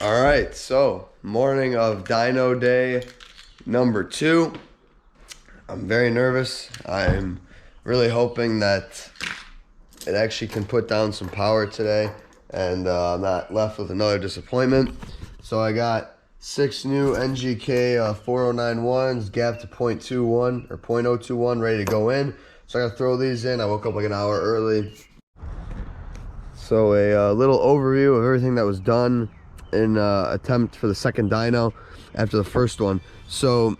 All right, so morning of dyno day number 2. I'm very nervous. I'm really hoping that it actually can put down some power today and I'm not left with another disappointment. So I got 6 new NGK 4091s, gap to 0.21 or 0.021 ready to go in. So I gotta throw these in. I woke up like an hour early. So a little overview of everything that was done in attempt for the second dyno after the first one. So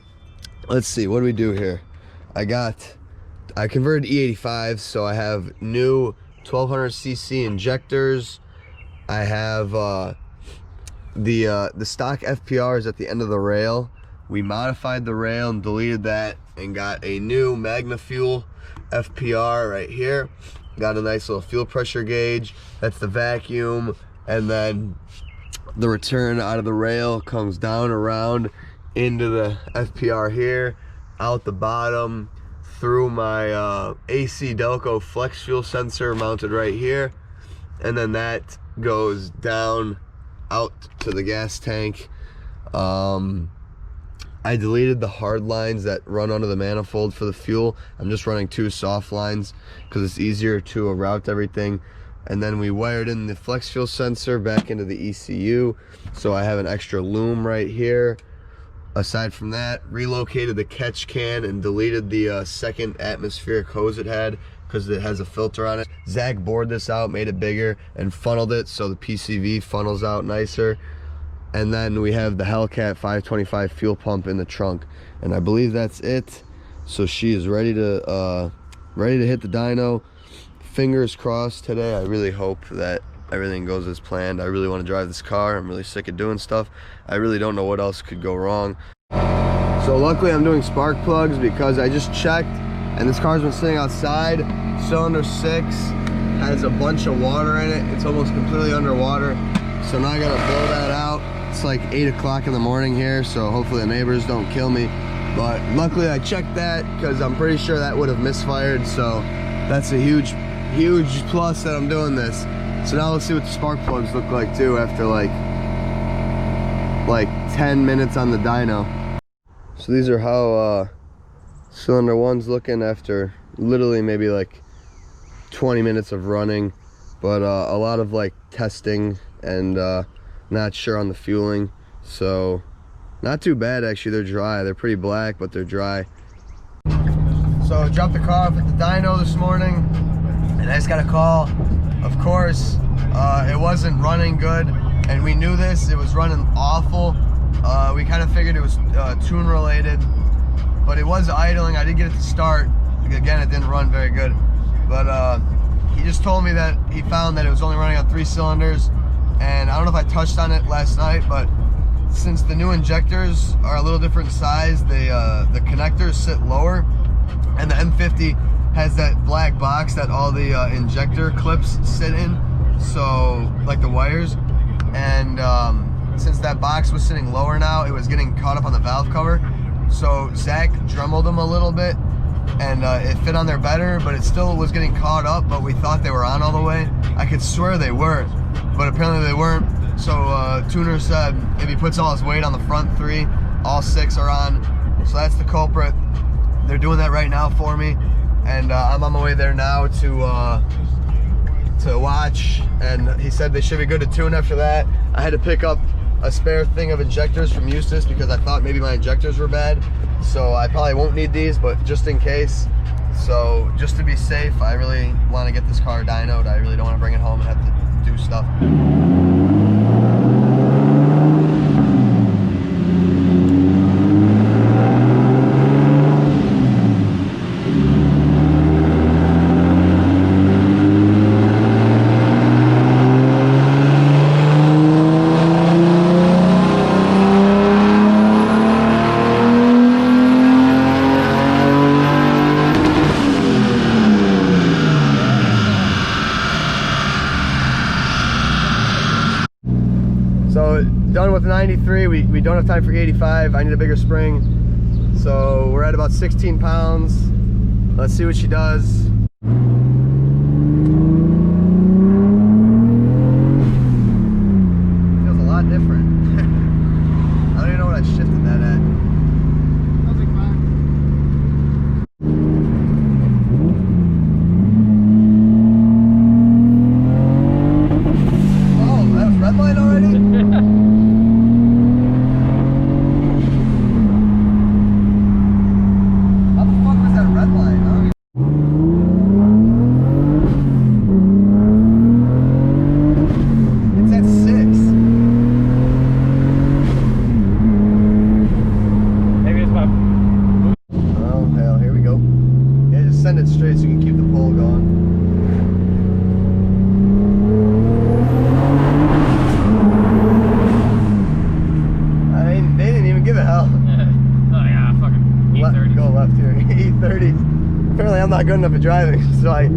let's see, what do we do here? I converted E35s, so I have new 1200cc injectors. I have the stock FPRs at the end of the rail. We modified the rail and deleted that and got a new Magna Fuel FPR right here. Got a nice little fuel pressure gauge. That's the vacuum, and then the return out of the rail comes down around into the FPR here, out the bottom, through my AC Delco flex fuel sensor mounted right here, and then that goes down out to the gas tank. I deleted the hard lines that run under the manifold for the fuel. I'm just running 2 soft lines because it's easier to route everything. And then we wired in the flex fuel sensor back into the ECU, so I have an extra loom right here. Aside from that, relocated the catch can and deleted the second atmospheric hose it had because it has a filter on it. Zach bored this out, made it bigger, and funneled it so the PCV funnels out nicer. And then we have the Hellcat 525 fuel pump in the trunk, and I believe that's it. So she is ready to hit the dyno. Fingers crossed today. I really hope that everything goes as planned. I really want to drive this car. I'm really sick of doing stuff. I really don't know what else could go wrong. So luckily I'm doing spark plugs because I just checked and this car's been sitting outside. Cylinder 6 has a bunch of water in it. It's almost completely underwater. So now I gotta blow that out. It's like 8 o'clock in the morning here, so hopefully the neighbors don't kill me. But luckily I checked that because I'm pretty sure that would have misfired. So that's a huge plus that I'm doing this. So now let's see what the spark plugs look like too after like 10 minutes on the dyno. So these are how cylinder 1's looking after literally maybe like 20 minutes of running, but a lot of like testing and not sure on the fueling. So not too bad actually. They're dry. They're pretty black, but they're dry. So I dropped the car off at the dyno this morning, and I just got a call. Of course, it wasn't running good, and we knew this. It was running awful. We kind of figured it was tune related, but it was idling. I did get it to start. Again, it didn't run very good, but he just told me that he found that it was only running on 3 cylinders, and I don't know if I touched on it last night, but since the new injectors are a little different size, the connectors sit lower, and the M50 has that black box that all the injector clips sit in, so like the wires, and since that box was sitting lower now, it was getting caught up on the valve cover. So Zach dremelled them a little bit, and it fit on there better, but it still was getting caught up, but we thought they were on all the way. I could swear they were, but apparently they weren't. So tuner said if he puts all his weight on the front 3, all 6 are on. So that's the culprit. They're doing that right now for me, and I'm on my way there now to watch, and he said they should be good to tune after that. I had to pick up a spare thing of injectors from Eustace because I thought maybe my injectors were bad, so I probably won't need these, but just in case. So just to be safe, I really want to get this car dynoed. I really don't want to bring it home and have to do stuff. So done with 93, we don't have time for 85. I need a bigger spring. So we're at about 16 pounds. Let's see what she does. Feels a lot different. I'm not good enough at driving, so I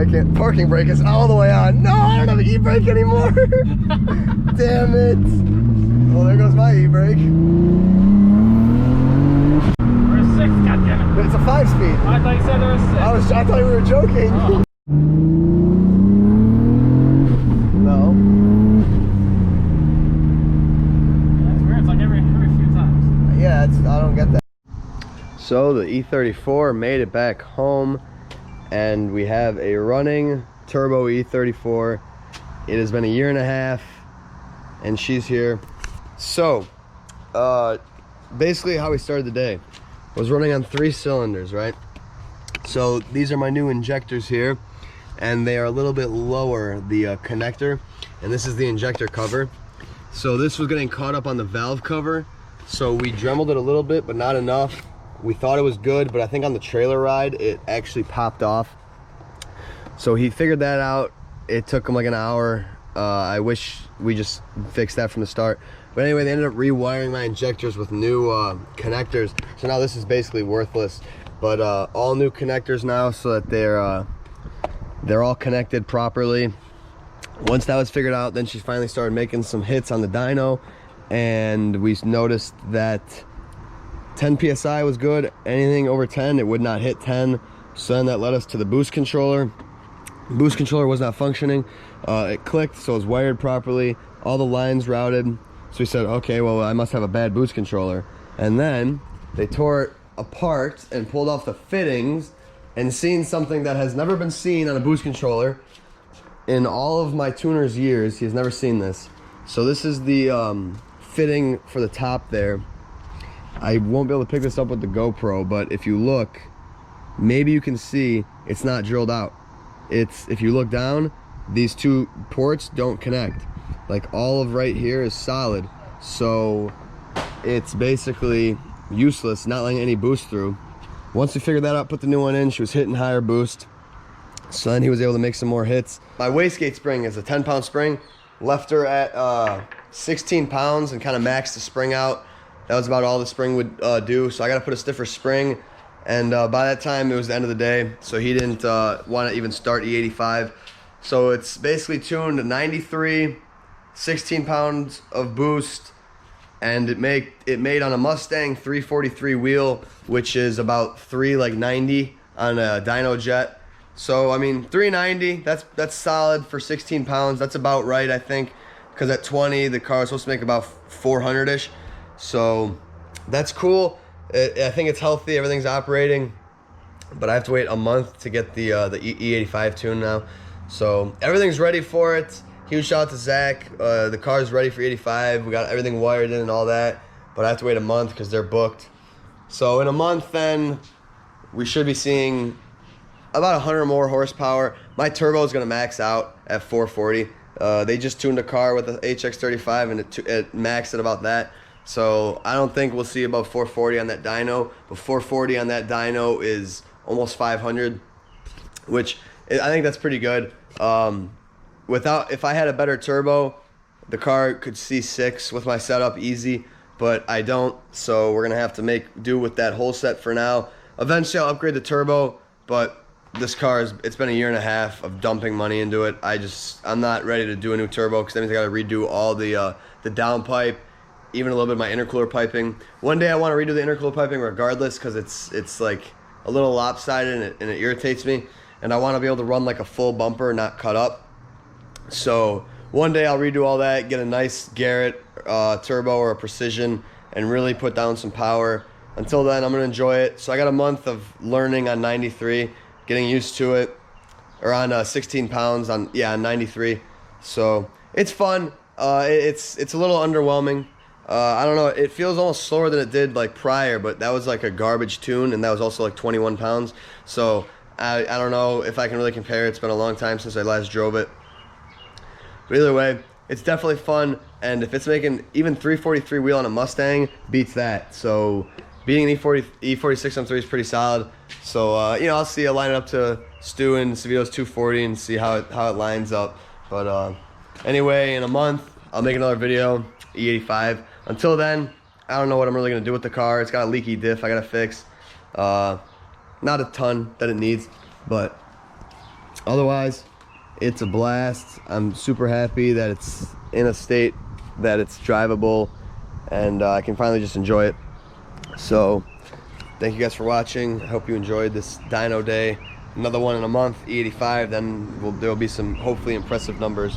can't. Parking brake is all the way on. No, I don't have an e-brake anymore. Damn it. Well, there goes my e-brake. We're a 6, goddammit. It's a 5-speed. I thought you said there was 6. I thought we were joking. Oh. No. That's weird. It's like every few times. Yeah, I don't get that. So the E34 made it back home, and we have a running turbo E34. It has been a year and a half, and she's here. So basically how we started the day was running on 3 cylinders, right? So these are my new injectors here, and they are a little bit lower, the connector, and this is the injector cover. So this was getting caught up on the valve cover, so we dremeled it a little bit, but not enough. We thought it was good, but I think on the trailer ride it actually popped off. So he figured that out. It took him like an hour. I wish we just fixed that from the start. But anyway, they ended up rewiring my injectors with new connectors. So now this is basically worthless. But all new connectors now, so that they're all connected properly. Once that was figured out, then she finally started making some hits on the dyno, and we noticed that 10 psi was good. Anything over 10, it would not hit 10. So then that led us to the boost controller. Boost controller was not functioning. It clicked, so it was wired properly. All the lines routed. So we said, okay, well, I must have a bad boost controller. And then they tore it apart and pulled off the fittings, and seen something that has never been seen on a boost controller in all of my tuner's years. He has never seen this. So this is the fitting for the top there. I won't be able to pick this up with the GoPro, but if you look, maybe you can see it's not drilled out. If you look down, these 2 ports don't connect. Like all of right here is solid, so it's basically useless, not letting any boost through. Once we figured that out, put the new one in, she was hitting higher boost, so then he was able to make some more hits. My wastegate spring is a 10-pound spring. Left her at 16 pounds and kind of maxed the spring out. That was about all the spring would do, so I got to put a stiffer spring. And by that time, it was the end of the day, so he didn't want to even start E85. So it's basically tuned to 93, 16 pounds of boost, and it made on a Mustang 343 wheel, which is about 390 on a dyno jet. So I mean, 390, that's solid for 16 pounds. That's about right, I think, because at 20, the car is supposed to make about 400-ish. So that's cool. I think it's healthy, everything's operating, but I have to wait a month to get the E85 tune now. So everything's ready for it. Huge shout out to Zach. The car's ready for 85. We got everything wired in and all that, but I have to wait a month because they're booked. So in a month then, we should be seeing about 100 more horsepower. My turbo is going to max out at 440. They just tuned a car with the HX35 and it maxed at about that. So I don't think we'll see about 440 on that dyno, but 440 on that dyno is almost 500, which I think that's pretty good. If I had a better turbo, the car could see 6 with my setup easy, but I don't, so we're gonna have to make do with that whole set for now. Eventually I'll upgrade the turbo, but this car it's been a year and a half of dumping money into it. I'm not ready to do a new turbo because that means I gotta redo all the downpipe, even a little bit of my intercooler piping. One day I want to redo the intercooler piping regardless, because it's like a little lopsided and it irritates me, and I want to be able to run like a full bumper, not cut up. So one day I'll redo all that, get a nice Garrett turbo or a Precision, and really put down some power. Until then, I'm gonna enjoy it. So I got a month of learning on 93, getting used to it, or on 16 pounds on 93. So it's fun. It's a little underwhelming. I don't know, it feels almost slower than it did like prior, but that was like a garbage tune, and that was also like 21 pounds. So I don't know if I can really compare. It's been a long time since I last drove it. But either way, it's definitely fun, and if it's making even 343 wheel on a Mustang, beats that. So beating an E46 on 3 is pretty solid. So I'll see. I'll line it up to Stu and Savito's 240 and see how it lines up. But anyway, in a month, I'll make another video, E85. Until then, I don't know what I'm really going to do with the car. It's got a leaky diff I got to fix. Not a ton that it needs. But otherwise, it's a blast. I'm super happy that it's in a state that it's drivable, and I can finally just enjoy it. So thank you guys for watching. I hope you enjoyed this dyno day. Another one in a month, E85, then there will be some hopefully impressive numbers.